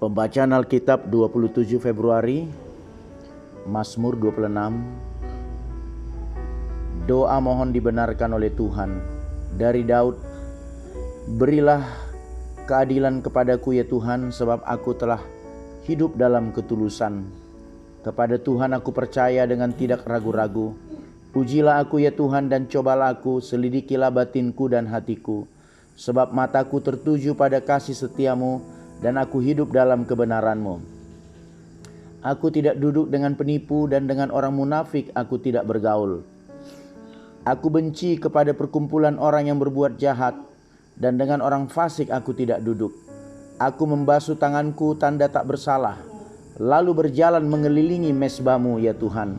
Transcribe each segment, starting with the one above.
Pembacaan Alkitab 27 Februari, Mazmur 26. Doa mohon dibenarkan oleh Tuhan. Dari Daud, berilah keadilan kepadaku ya Tuhan, sebab aku telah hidup dalam ketulusan. Kepada Tuhan aku percaya dengan tidak ragu-ragu. Pujilah aku ya Tuhan dan cobalah aku, selidikilah batinku dan hatiku. Sebab mataku tertuju pada kasih setiamu, dan aku hidup dalam kebenaran-Mu. Aku tidak duduk dengan penipu, dan dengan orang munafik aku tidak bergaul. Aku benci kepada perkumpulan orang yang berbuat jahat, dan dengan orang fasik aku tidak duduk. Aku membasuh tanganku tanda tak bersalah, lalu berjalan mengelilingi mezbah-Mu ya Tuhan,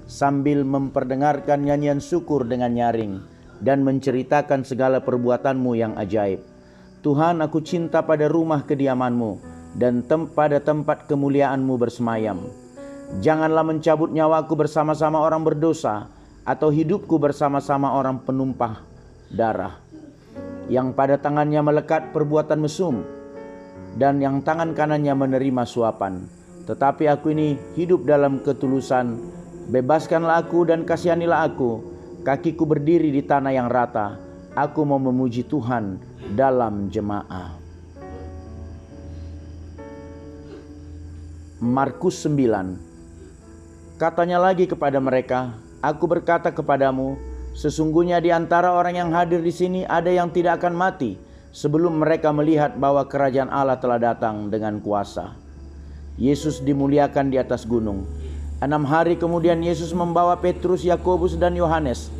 sambil memperdengarkan nyanyian syukur dengan nyaring, dan menceritakan segala perbuatan-Mu yang ajaib. Tuhan, aku cinta pada rumah kediaman-Mu dan pada tempat kemuliaan-Mu bersemayam. Janganlah mencabut nyawaku bersama-sama orang berdosa, atau hidupku bersama-sama orang penumpah darah, yang pada tangannya melekat perbuatan mesum, dan yang tangan kanannya menerima suapan. Tetapi aku ini hidup dalam ketulusan. Bebaskanlah aku dan kasihanilah aku. Kakiku berdiri di tanah yang rata. Aku mau memuji Tuhan dalam jemaah. Markus 9. Katanya lagi kepada mereka, aku berkata kepadamu, sesungguhnya di antara orang yang hadir di sini ada yang tidak akan mati sebelum mereka melihat bahwa kerajaan Allah telah datang dengan kuasa. Yesus dimuliakan di atas gunung. 6 hari kemudian Yesus membawa Petrus, Yakobus dan Yohanes,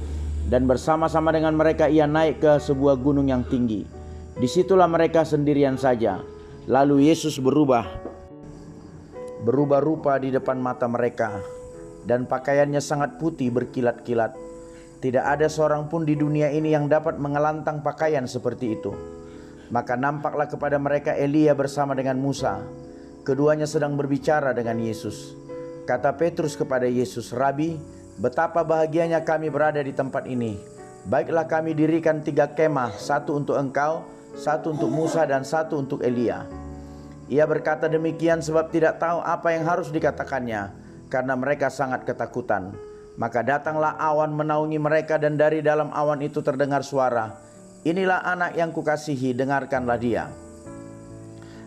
dan bersama-sama dengan mereka ia naik ke sebuah gunung yang tinggi. Disitulah mereka sendirian saja. Lalu Yesus berubah rupa di depan mata mereka, dan pakaiannya sangat putih berkilat-kilat. Tidak ada seorang pun di dunia ini yang dapat mengelantang pakaian seperti itu. Maka nampaklah kepada mereka Elia bersama dengan Musa. Keduanya sedang berbicara dengan Yesus. Kata Petrus kepada Yesus, Rabi, betapa bahagianya kami berada di tempat ini. Baiklah kami dirikan 3 kemah, 1 untuk engkau, 1 untuk Musa, dan 1 untuk Elia. Ia berkata demikian sebab tidak tahu apa yang harus dikatakannya, karena mereka sangat ketakutan. Maka datanglah awan menaungi mereka, dan dari dalam awan itu terdengar suara, inilah anak yang kukasihi, dengarkanlah dia.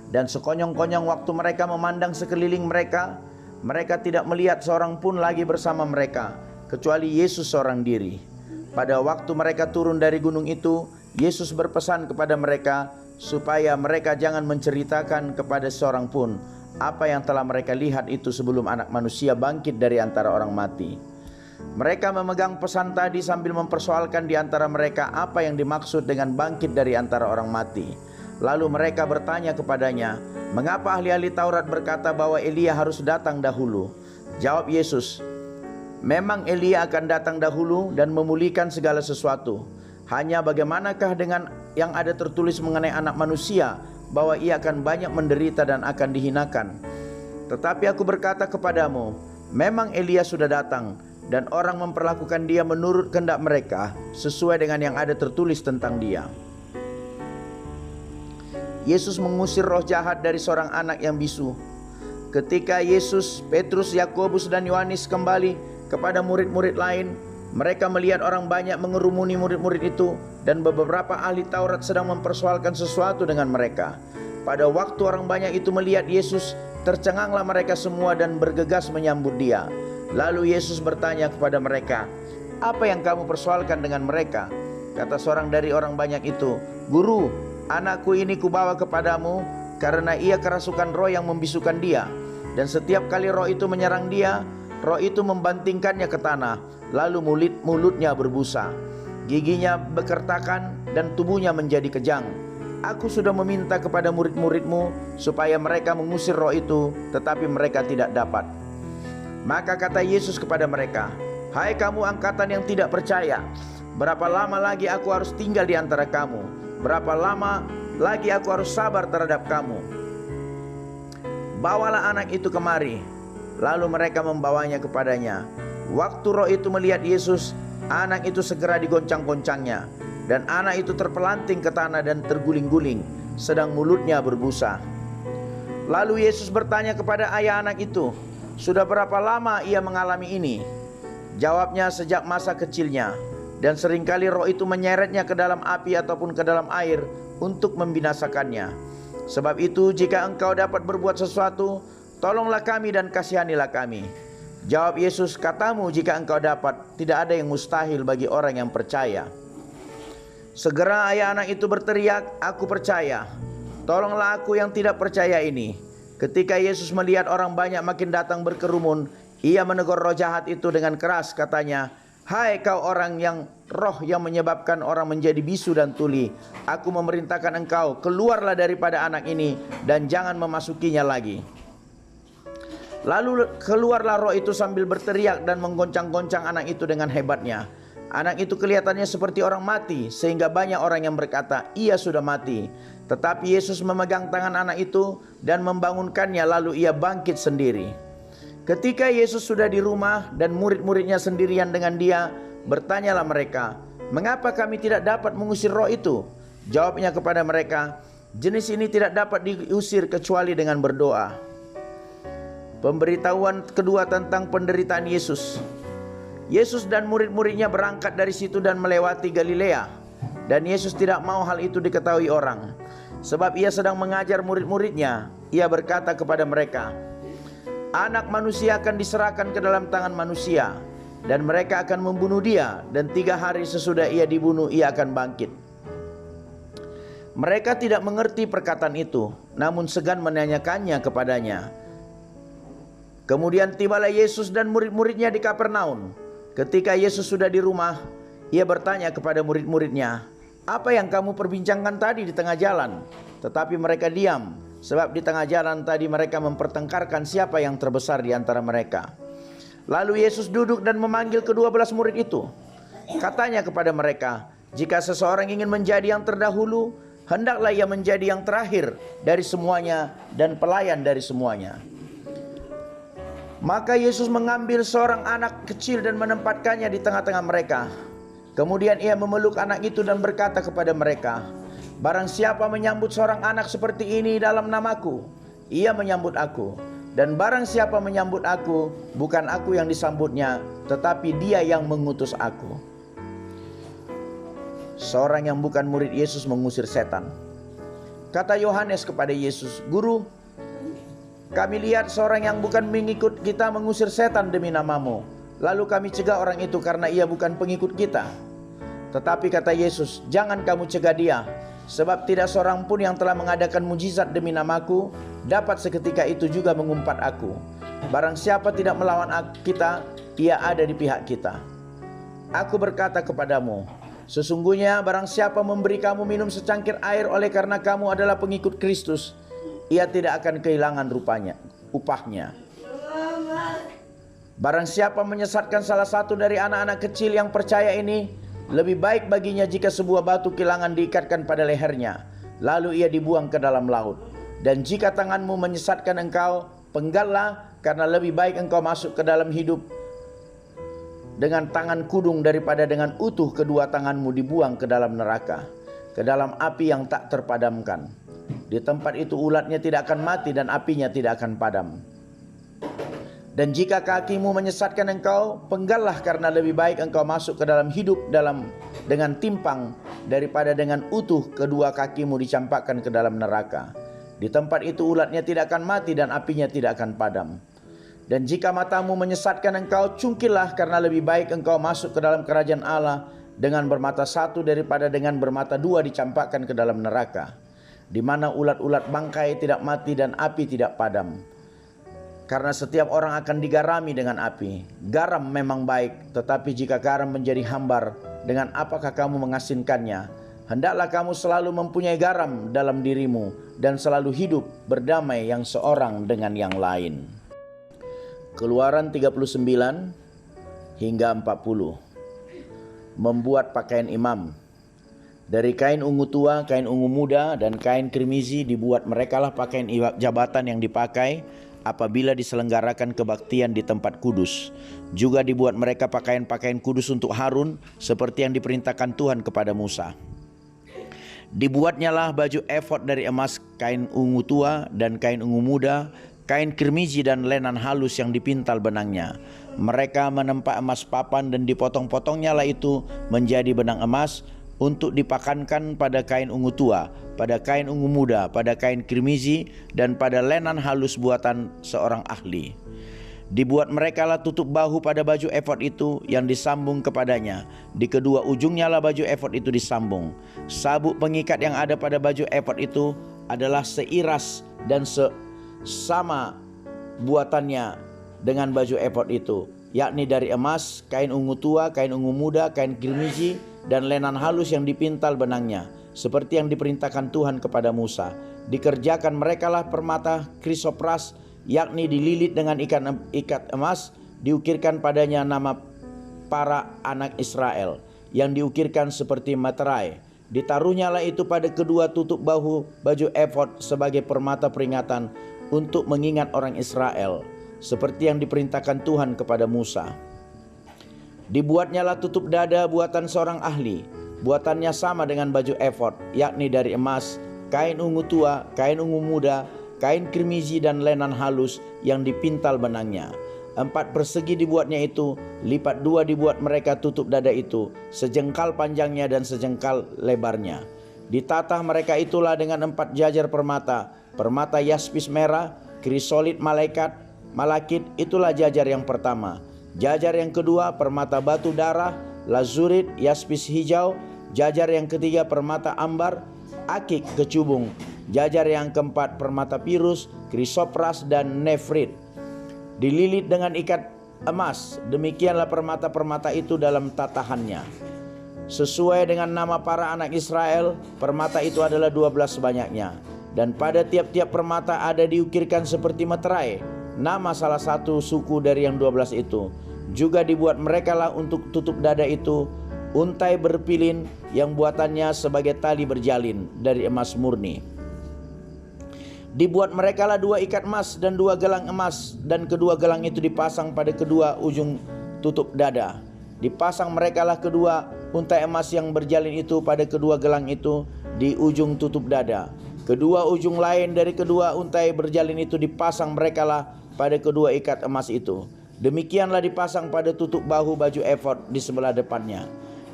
Dan sekonyong-konyong waktu mereka memandang sekeliling mereka, mereka tidak melihat seorang pun lagi bersama mereka, kecuali Yesus seorang diri. Pada waktu mereka turun dari gunung itu, Yesus berpesan kepada mereka supaya mereka jangan menceritakan kepada seorang pun apa yang telah mereka lihat itu sebelum Anak Manusia bangkit dari antara orang mati. Mereka memegang pesan tadi sambil mempersoalkan di antara mereka apa yang dimaksud dengan bangkit dari antara orang mati. Lalu mereka bertanya kepadanya, mengapa ahli-ahli Taurat berkata bahwa Elia harus datang dahulu? Jawab Yesus, memang Elia akan datang dahulu dan memulihkan segala sesuatu. Hanya bagaimanakah dengan yang ada tertulis mengenai Anak Manusia, bahwa ia akan banyak menderita dan akan dihinakan. Tetapi aku berkata kepadamu, memang Elia sudah datang, dan orang memperlakukan dia menurut kehendak mereka, sesuai dengan yang ada tertulis tentang dia. Yesus mengusir roh jahat dari seorang anak yang bisu. Ketika Yesus, Petrus, Yakobus dan Yohanes kembali kepada murid-murid lain, mereka melihat orang banyak mengerumuni murid-murid itu, dan beberapa ahli Taurat sedang mempersoalkan sesuatu dengan mereka. Pada waktu orang banyak itu melihat Yesus, tercenganglah mereka semua dan bergegas menyambut dia. Lalu Yesus bertanya kepada mereka, apa yang kamu persoalkan dengan mereka? Kata seorang dari orang banyak itu, Guru, anakku ini kubawa kepadamu karena ia kerasukan roh yang membisukan dia. Dan setiap kali roh itu menyerang dia, roh itu membantingkannya ke tanah, lalu mulutnya berbusa, giginya bekertakan, dan tubuhnya menjadi kejang. Aku sudah meminta kepada murid-muridmu supaya mereka mengusir roh itu, tetapi mereka tidak dapat. Maka kata Yesus kepada mereka, hai kamu angkatan yang tidak percaya, berapa lama lagi aku harus tinggal di antara kamu? Berapa lama lagi aku harus sabar terhadap kamu? Bawalah anak itu kemari. Lalu mereka membawanya kepadanya. Waktu roh itu melihat Yesus, anak itu segera digoncang-goncangnya, dan anak itu terpelanting ke tanah dan terguling-guling, sedang mulutnya berbusa. Lalu Yesus bertanya kepada ayah anak itu, "Sudah berapa lama ia mengalami ini?" Jawabnya, "Sejak masa kecilnya. Dan seringkali roh itu menyeretnya ke dalam api ataupun ke dalam air untuk membinasakannya. Sebab itu jika engkau dapat berbuat sesuatu, tolonglah kami dan kasihanilah kami." Jawab Yesus, "Katamu jika engkau dapat, tidak ada yang mustahil bagi orang yang percaya." Segera ayah anak itu berteriak, "Aku percaya. Tolonglah aku yang tidak percaya ini." Ketika Yesus melihat orang banyak makin datang berkerumun, ia menegur roh jahat itu dengan keras, katanya, "Hai kau orang yang roh yang menyebabkan orang menjadi bisu dan tuli, aku memerintahkan engkau, keluarlah daripada anak ini dan jangan memasukinya lagi." Lalu keluarlah roh itu sambil berteriak dan menggoncang-goncang anak itu dengan hebatnya. Anak itu kelihatannya seperti orang mati, sehingga banyak orang yang berkata, "Ia sudah mati." Tetapi Yesus memegang tangan anak itu dan membangunkannya, lalu ia bangkit sendiri. Ketika Yesus sudah di rumah dan murid-muridnya sendirian dengan dia, bertanyalah mereka, "Mengapa kami tidak dapat mengusir roh itu?" Jawabnya kepada mereka, "Jenis ini tidak dapat diusir kecuali dengan berdoa." Pemberitahuan kedua tentang penderitaan Yesus. Yesus dan murid-muridnya berangkat dari situ dan melewati Galilea. Dan Yesus tidak mau hal itu diketahui orang, sebab ia sedang mengajar murid-muridnya. Ia berkata kepada mereka, "Anak manusia akan diserahkan ke dalam tangan manusia, dan mereka akan membunuh dia, dan 3 hari sesudah ia dibunuh ia akan bangkit." Mereka tidak mengerti perkataan itu, namun segan menanyakannya kepadanya. Kemudian tibalah Yesus dan murid-muridnya di Kapernaum. Ketika Yesus sudah di rumah, ia bertanya kepada murid-muridnya, "Apa yang kamu perbincangkan tadi di tengah jalan?" Tetapi mereka diam, sebab di tengah jalan tadi mereka mempertengkarkan siapa yang terbesar di antara mereka. Lalu Yesus duduk dan memanggil ke-12 murid itu. Katanya kepada mereka, "Jika seseorang ingin menjadi yang terdahulu, hendaklah ia menjadi yang terakhir dari semuanya dan pelayan dari semuanya." Maka Yesus mengambil seorang anak kecil dan menempatkannya di tengah-tengah mereka. Kemudian ia memeluk anak itu dan berkata kepada mereka, "Barang siapa menyambut seorang anak seperti ini dalam namaku, ia menyambut aku. Dan barang siapa menyambut aku, bukan aku yang disambutnya, tetapi dia yang mengutus aku." Seorang yang bukan murid Yesus mengusir setan. Kata Yohanes kepada Yesus, "Guru, kami lihat seorang yang bukan mengikut kita mengusir setan demi namamu. Lalu kami cegah orang itu karena ia bukan pengikut kita." Tetapi kata Yesus, "Jangan kamu cegah dia, sebab tidak seorang pun yang telah mengadakan mujizat demi namaku dapat seketika itu juga mengumpat aku. Barang siapa tidak melawan kita, ia ada di pihak kita. Aku berkata kepadamu, sesungguhnya barang siapa memberi kamu minum secangkir air oleh karena kamu adalah pengikut Kristus, ia tidak akan kehilangan upahnya. Barang siapa menyesatkan salah satu dari anak-anak kecil yang percaya ini, lebih baik baginya jika sebuah batu kilangan diikatkan pada lehernya, lalu ia dibuang ke dalam laut. Dan jika tanganmu menyesatkan engkau, penggallah, karena lebih baik engkau masuk ke dalam hidup dengan tangan kudung daripada dengan utuh kedua tanganmu dibuang ke dalam neraka, ke dalam api yang tak terpadamkan. Di tempat itu ulatnya tidak akan mati dan apinya tidak akan padam. Dan jika kakimu menyesatkan engkau, penggallah, karena lebih baik engkau masuk ke dalam hidup dengan timpang daripada dengan utuh kedua kakimu dicampakkan ke dalam neraka. Di tempat itu ulatnya tidak akan mati dan apinya tidak akan padam. Dan jika matamu menyesatkan engkau, cungkillah, karena lebih baik engkau masuk ke dalam kerajaan Allah dengan bermata satu daripada dengan bermata dua dicampakkan ke dalam neraka, di mana ulat-ulat bangkai tidak mati dan api tidak padam. Karena setiap orang akan digarami dengan api. Garam memang baik, tetapi jika garam menjadi hambar, dengan apakah kamu mengasinkannya? Hendaklah kamu selalu mempunyai garam dalam dirimu, dan selalu hidup berdamai yang seorang dengan yang lain. Keluaran 39 hingga 40. Membuat pakaian imam. Dari kain ungu tua, kain ungu muda, dan kain kirmizi dibuat merekalah pakaian jabatan yang dipakai apabila diselenggarakan kebaktian di tempat kudus. Juga dibuat mereka pakaian-pakaian kudus untuk Harun, seperti yang diperintahkan Tuhan kepada Musa. Dibuatnyalah baju efod dari emas, kain ungu tua dan kain ungu muda, kain kirmizi dan lenan halus yang dipintal benangnya. Mereka menempa emas papan dan dipotong-potongnya lah itu menjadi benang emas untuk dipakankan pada kain ungu tua, pada kain ungu muda, pada kain kirmizi dan pada lenan halus buatan seorang ahli. Dibuat merekalah tutup bahu pada baju efod itu yang disambung kepadanya. Di kedua ujungnya lah baju efod itu disambung. Sabuk pengikat yang ada pada baju efod itu adalah seiras dan sama buatannya dengan baju efod itu, yakni dari emas, kain ungu tua, kain ungu muda, kain kirmizi dan lenan halus yang dipintal benangnya, seperti yang diperintahkan Tuhan kepada Musa. Dikerjakan merekalah permata krisopras, yakni dililit dengan ikat emas, diukirkan padanya nama para anak Israel, yang diukirkan seperti materai. Ditaruhnyalah itu pada kedua tutup bahu baju efod sebagai permata peringatan untuk mengingat orang Israel, seperti yang diperintahkan Tuhan kepada Musa. Dibuatnyalah tutup dada buatan seorang ahli, buatannya sama dengan baju efod, yakni dari emas, kain ungu tua, kain ungu muda, kain kirmizi dan lenan halus yang dipintal benangnya. 4 persegi dibuatnya itu, lipat 2 dibuat mereka tutup dada itu, sejengkal panjangnya dan sejengkal lebarnya. Ditatah mereka itulah dengan 4 jajar permata, permata yaspis merah, krisolit malakit, itulah jajar yang pertama. Jajar yang kedua permata batu darah, lazurit, yaspis hijau. Jajar yang ketiga permata ambar, akik kecubung. Jajar yang keempat permata pirus, krisopras dan nefrit, dililit dengan ikat emas. Demikianlah permata-permata itu dalam tatahannya. Sesuai dengan nama para anak Israel, permata itu adalah 12 banyaknya. Dan pada tiap-tiap permata ada diukirkan seperti materai nama salah satu suku dari yang 12 itu. Juga dibuat merekalah untuk tutup dada itu untai berpilin yang buatannya sebagai tali berjalin dari emas murni. Dibuat merekalah 2 ikat emas dan 2 gelang emas, dan kedua gelang itu dipasang pada kedua ujung tutup dada. Dipasang merekalah kedua untai emas yang berjalin itu pada kedua gelang itu di ujung tutup dada. Kedua ujung lain dari kedua untai berjalin itu dipasang merekalah pada kedua ikat emas itu. Demikianlah dipasang pada tutup bahu baju efod di sebelah depannya.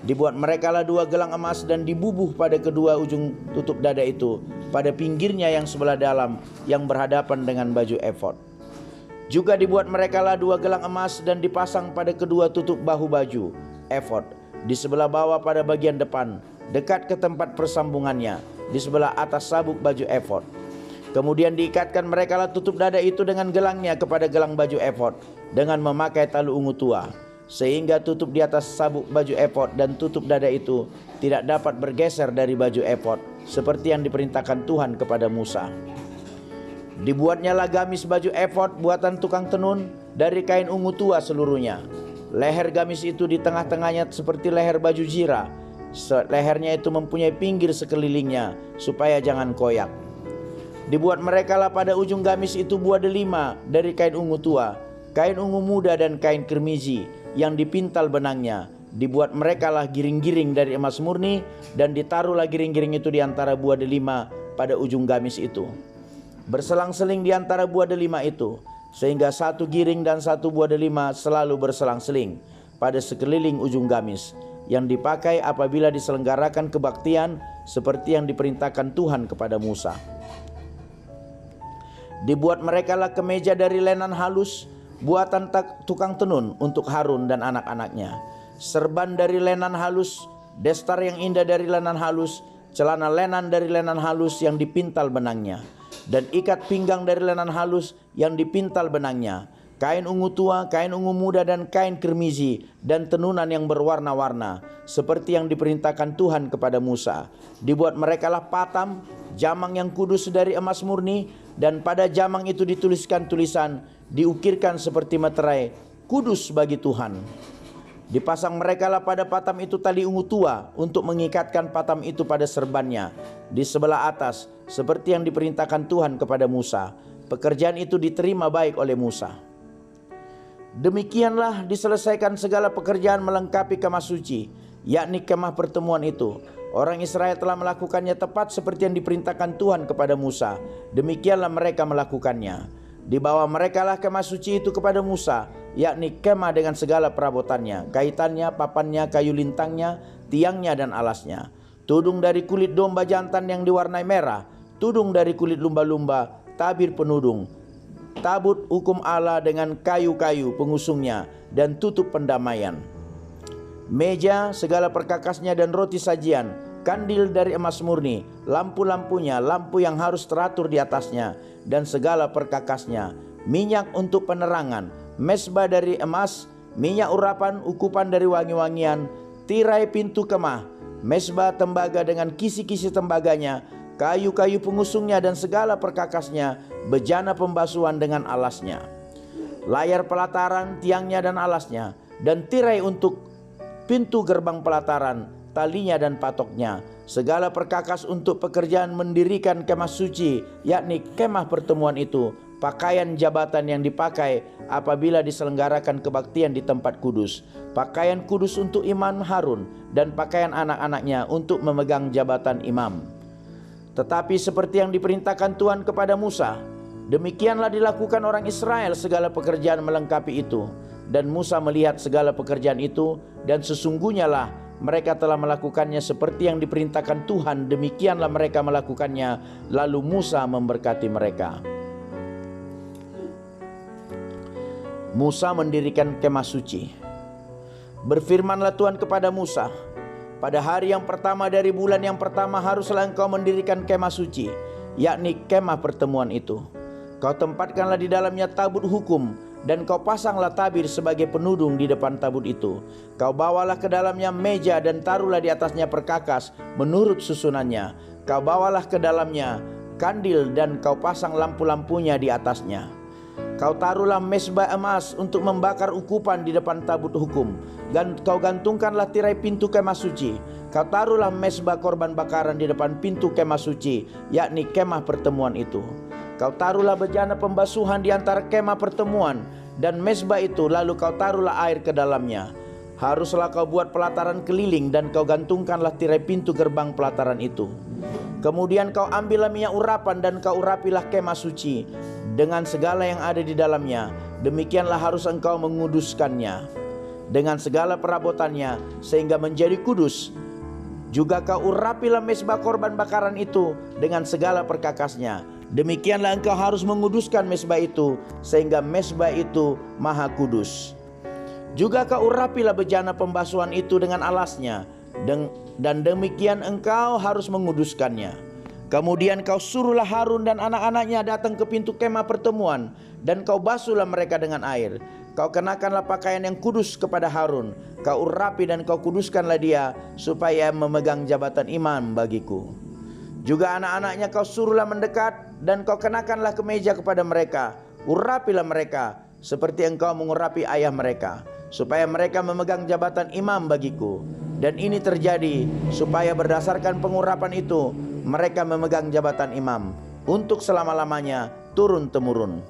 Dibuat merekalah 2 gelang emas dan dibubuh pada kedua ujung tutup dada itu, pada pinggirnya yang sebelah dalam yang berhadapan dengan baju efod. Juga dibuat merekalah 2 gelang emas dan dipasang pada kedua tutup bahu baju efod di sebelah bawah pada bagian depan, dekat ke tempat persambungannya, di sebelah atas sabuk baju efod. Kemudian diikatkan merekalah tutup dada itu dengan gelangnya kepada gelang baju efod dengan memakai tali ungu tua, sehingga tutup di atas sabuk baju efod dan tutup dada itu tidak dapat bergeser dari baju efod, seperti yang diperintahkan Tuhan kepada Musa. Dibuatnyalah gamis baju efod buatan tukang tenun dari kain ungu tua seluruhnya. Leher gamis itu di tengah-tengahnya seperti leher baju zirah. Lehernya itu mempunyai pinggir sekelilingnya supaya jangan koyak. Dibuat merekalah pada ujung gamis itu buah delima dari kain ungu tua, kain ungu muda dan kain kirmizi yang dipintal benangnya. Dibuat merekalah giring-giring dari emas murni, dan ditaruhlah giring-giring itu di antara buah delima pada ujung gamis itu, berselang-seling di antara buah delima itu, sehingga satu giring dan satu buah delima selalu berselang-seling pada sekeliling ujung gamis, yang dipakai apabila diselenggarakan kebaktian seperti yang diperintahkan Tuhan kepada Musa. Dibuat merekalah kemeja dari lenan halus buatan tukang tenun untuk Harun dan anak-anaknya, serban dari lenan halus, destar yang indah dari lenan halus, celana lenan dari lenan halus yang dipintal benangnya, dan ikat pinggang dari lenan halus yang dipintal benangnya, kain ungu tua, kain ungu muda dan kain kirmizi dan tenunan yang berwarna-warna, seperti yang diperintahkan Tuhan kepada Musa. Dibuat merekalah patam, jamang yang kudus dari emas murni, dan pada jamang itu dituliskan tulisan, diukirkan seperti materai, kudus bagi Tuhan. Dipasang merekalah pada patam itu tali ungu tua untuk mengikatkan patam itu pada serbannya di sebelah atas, seperti yang diperintahkan Tuhan kepada Musa. Pekerjaan itu diterima baik oleh Musa. Demikianlah diselesaikan segala pekerjaan melengkapi kemah suci, yakni kemah pertemuan itu. Orang Israel telah melakukannya tepat seperti yang diperintahkan Tuhan kepada Musa. Demikianlah mereka melakukannya. Dibawa merekalah kemah suci itu kepada Musa, yakni kemah dengan segala perabotannya, kaitannya, papannya, kayu lintangnya, tiangnya dan alasnya. Tudung dari kulit domba jantan yang diwarnai merah, tudung dari kulit lumba-lumba, tabir penudung, tabut hukum Allah dengan kayu-kayu pengusungnya, dan tutup pendamaian. Meja, segala perkakasnya dan roti sajian, kandil dari emas murni, lampu-lampunya, lampu yang harus teratur di atasnya, dan segala perkakasnya, minyak untuk penerangan, mesbah dari emas, minyak urapan, ukupan dari wangi-wangian, tirai pintu kemah, mesbah tembaga dengan kisi-kisi tembaganya, kayu-kayu pengusungnya dan segala perkakasnya, bejana pembasuhan dengan alasnya, layar pelataran, tiangnya dan alasnya, dan tirai untuk pintu gerbang pelataran, talinya dan patoknya, segala perkakas untuk pekerjaan mendirikan kemah suci, yakni kemah pertemuan itu, pakaian jabatan yang dipakai apabila diselenggarakan kebaktian di tempat kudus, pakaian kudus untuk imam Harun, dan pakaian anak-anaknya untuk memegang jabatan imam. Tetapi seperti yang diperintahkan Tuhan kepada Musa, demikianlah dilakukan orang Israel segala pekerjaan melengkapi itu. Dan Musa melihat segala pekerjaan itu, dan sesungguhnya lah mereka telah melakukannya seperti yang diperintahkan Tuhan, demikianlah mereka melakukannya. Lalu Musa memberkati mereka. Musa mendirikan kemah suci. Berfirmanlah Tuhan kepada Musa, pada hari yang pertama dari bulan yang pertama haruslah engkau mendirikan kemah suci, yakni kemah pertemuan itu. Kau tempatkanlah di dalamnya tabut hukum, dan kau pasanglah tabir sebagai penudung di depan tabut itu. Kau bawalah ke dalamnya meja dan taruhlah di atasnya perkakas menurut susunannya. Kau bawalah ke dalamnya kandil dan kau pasang lampu-lampunya di atasnya. Kau taruhlah mesbah emas untuk membakar ukupan di depan tabut hukum, dan kau gantungkanlah tirai pintu kemah suci. Kau taruhlah mesbah korban bakaran di depan pintu kemah suci, yakni kemah pertemuan itu. Kau taruhlah bejana pembasuhan di antara kemah pertemuan dan mesbah itu, lalu kau taruhlah air ke dalamnya. Haruslah kau buat pelataran keliling dan kau gantungkanlah tirai pintu gerbang pelataran itu. Kemudian kau ambillah minyak urapan dan kau urapilah kemah suci dengan segala yang ada di dalamnya. Demikianlah harus engkau menguduskannya dengan segala perabotannya sehingga menjadi kudus. Juga kau urapilah mesbah korban bakaran itu dengan segala perkakasnya. Demikianlah engkau harus menguduskan mesbah itu sehingga mesbah itu maha kudus. Juga kau urapilah bejana pembasuhan itu dengan alasnya, dan demikian engkau harus menguduskannya. Kemudian kau suruhlah Harun dan anak-anaknya datang ke pintu kemah pertemuan, dan kau basuhlah mereka dengan air. Kau kenakanlah pakaian yang kudus kepada Harun, kau urapi dan kau kuduskanlah dia, supaya memegang jabatan imam bagiku. Juga anak-anaknya kau suruhlah mendekat, dan kau kenakanlah kemeja kepada mereka. Urapilah mereka seperti engkau mengurapi ayah mereka, supaya mereka memegang jabatan imam bagiku. Dan ini terjadi supaya berdasarkan pengurapan itu mereka memegang jabatan imam untuk selama-lamanya turun-temurun.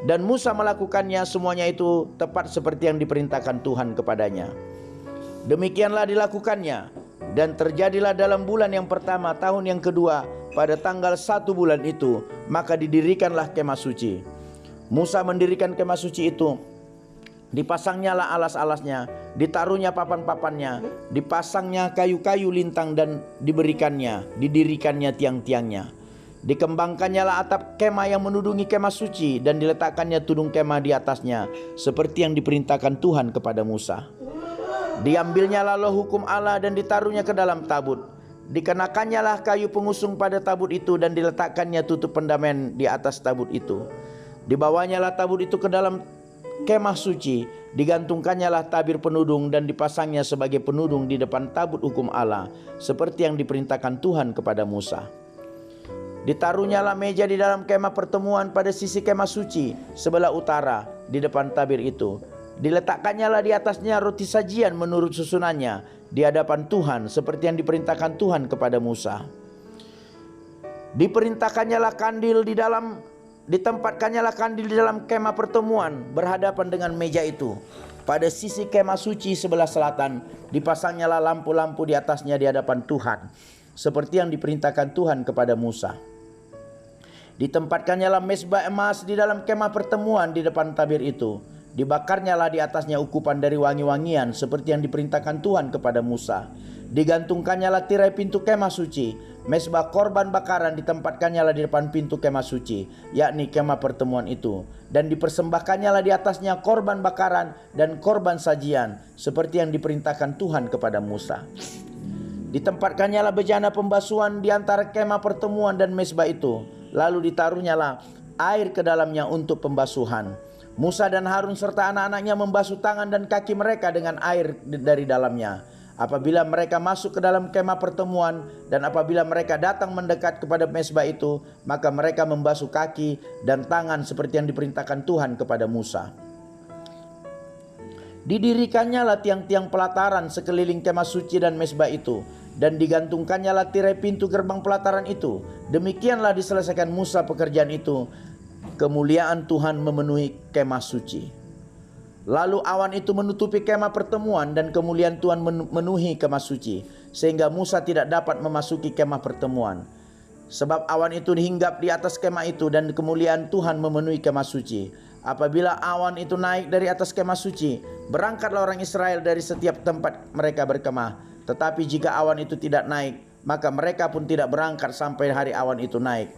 Dan Musa melakukannya semuanya itu tepat seperti yang diperintahkan Tuhan kepadanya. Demikianlah dilakukannya. Dan terjadilah dalam bulan yang pertama tahun yang kedua, pada tanggal 1 bulan itu, maka didirikanlah kemah suci. Musa mendirikan kemah suci itu. Dipasangnyalah alas-alasnya, ditaruhnya papan-papannya, dipasangnya kayu-kayu lintang dan didirikannya tiang-tiangnya. Dikembangkannya lah atap kemah yang menudungi kemah suci dan diletakkannya tudung kemah di atasnya, seperti yang diperintahkan Tuhan kepada Musa. Diambilnya lalu hukum Allah dan ditaruhnya ke dalam tabut. Dikenakannya lah kayu pengusung pada tabut itu dan diletakkannya tutup pendamaian di atas tabut itu. Dibawanya lah tabut itu ke dalam kemah suci, digantungkannya lah tabir penudung dan dipasangnya sebagai penudung di depan tabut hukum Allah, seperti yang diperintahkan Tuhan kepada Musa. Ditaruhnya lah meja di dalam kemah pertemuan pada sisi kemah suci sebelah utara di depan tabir itu. Diletakkannya lah di atasnya roti sajian menurut susunannya di hadapan Tuhan, seperti yang diperintahkan Tuhan kepada Musa. Ditempatkannya lah kandil di dalam kemah pertemuan berhadapan dengan meja itu. Pada sisi kemah suci sebelah selatan dipasangnyalah lampu-lampu di atasnya di hadapan Tuhan, seperti yang diperintahkan Tuhan kepada Musa. Ditempatkannya mezbah emas di dalam kemah pertemuan di depan tabir itu. Dibakarnyalah di atasnya ukupan dari wangi-wangian seperti yang diperintahkan Tuhan kepada Musa. Digantungkannyalah tirai pintu kemah suci. Mezbah korban bakaran ditempatkannya di depan pintu kemah suci, yakni kemah pertemuan itu. Dan dipersembahkannya di atasnya korban bakaran dan korban sajian, seperti yang diperintahkan Tuhan kepada Musa. Ditempatkannya bejana pembasuhan di antara kemah pertemuan dan mezbah itu. Lalu ditaruhnyalah air ke dalamnya untuk pembasuhan. Musa dan Harun serta anak-anaknya membasuh tangan dan kaki mereka dengan air dari dalamnya. Apabila mereka masuk ke dalam kemah pertemuan dan apabila mereka datang mendekat kepada mezbah itu, maka mereka membasuh kaki dan tangan seperti yang diperintahkan Tuhan kepada Musa. Didirikannya tiang-tiang pelataran sekeliling kemah suci dan mezbah itu, dan digantungkannya tirai pintu gerbang pelataran itu. Demikianlah diselesaikan Musa pekerjaan itu. Kemuliaan Tuhan memenuhi kemah suci. Lalu awan itu menutupi kemah pertemuan dan kemuliaan Tuhan memenuhi kemah suci, sehingga Musa tidak dapat memasuki kemah pertemuan. Sebab awan itu hinggap di atas kemah itu dan kemuliaan Tuhan memenuhi kemah suci. Apabila awan itu naik dari atas kemah suci, berangkatlah orang Israel dari setiap tempat mereka berkemah. Tetapi jika awan itu tidak naik, maka mereka pun tidak berangkat sampai hari awan itu naik.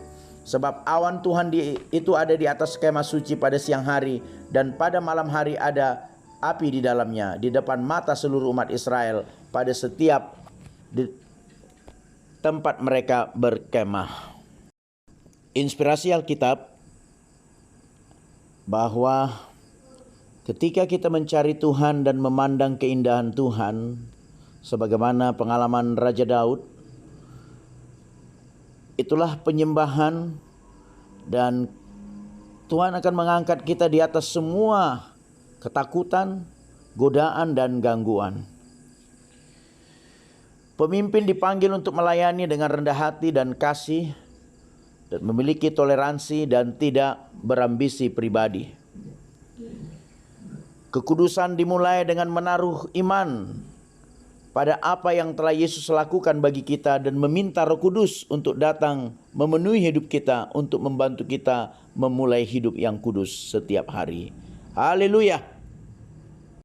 Sebab awan Tuhan itu ada di atas kemah suci pada siang hari, dan pada malam hari ada api di dalamnya, di depan mata seluruh umat Israel pada setiap di tempat mereka berkemah. Inspirasi Alkitab bahwa ketika kita mencari Tuhan dan memandang keindahan Tuhan, sebagaimana pengalaman Raja Daud, itulah penyembahan, dan Tuhan akan mengangkat kita di atas semua ketakutan, godaan, dan gangguan. Pemimpin dipanggil untuk melayani dengan rendah hati dan kasih, dan memiliki toleransi dan tidak berambisi pribadi. Kekudusan dimulai dengan menaruh iman pada apa yang telah Yesus lakukan bagi kita dan meminta Roh Kudus untuk datang memenuhi hidup kita untuk membantu kita memulai hidup yang kudus setiap hari. Haleluya.